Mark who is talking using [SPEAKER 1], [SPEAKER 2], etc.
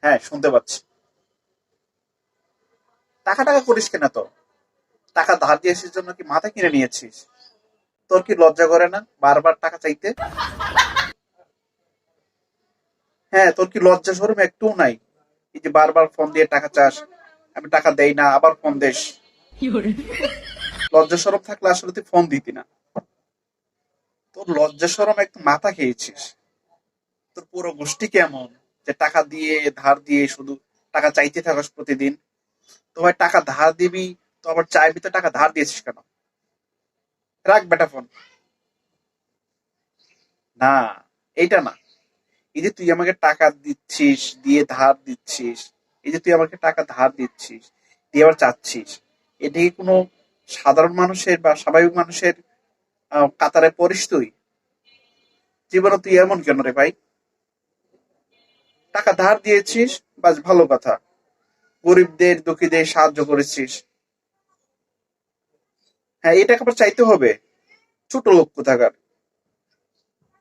[SPEAKER 1] হ্যাঁ, শুনতে পাচ্ছি। টাকা টাকা করিস কেন তো? টাকা ধার দিয়েছিস জন্য কি মাথা কিনে নিয়েছিস? তোর কি লজ্জা করে না বারবার টাকা চাইতে? হ্যাঁ, তোর কি লজ্জা শরম একটুও নাই? এই যে বারবার ফোন দিয়ে টাকা চাস, আমি টাকা দেই না, আবার ফোন দেস। লজ্জা শরম থাকলে আসলে তুই ফোন দিতি না। তোর লজ্জা শরম একটু মাথা খেয়েছিস। তোর পুরো গোষ্ঠী কেমন যে টাকা দিয়ে ধার দিয়ে শুধু টাকা চাইতে থাকস প্রতিদিন? তো ভাই, টাকা ধার দিবি তো আবার চাইবি, তো টাকা ধার দিয়েছিস কেন? রাখ বেটা ফোন। না, এইটা না। এই যে তুই আমাকে টাকা দিচ্ছিস, দিয়ে ধার দিচ্ছিস, এই যে তুই আমাকে টাকা ধার দিচ্ছিস, দিয়ে আবার চাচ্ছিস, এটা কি কোনো সাধারণ মানুষের বা স্বাভাবিক মানুষের কাতারে পড়িস তুই? জীবনে তুই এমন কেন রে ভাই? টাকা ধার দিয়েছিস, বাস ভালো কথা। গরিবদের দুঃখীদের সাহায্য করেছিস। হ্যাঁ, এই টাকা আবার চাইতে হবে? ছোট লোক কোথাকার।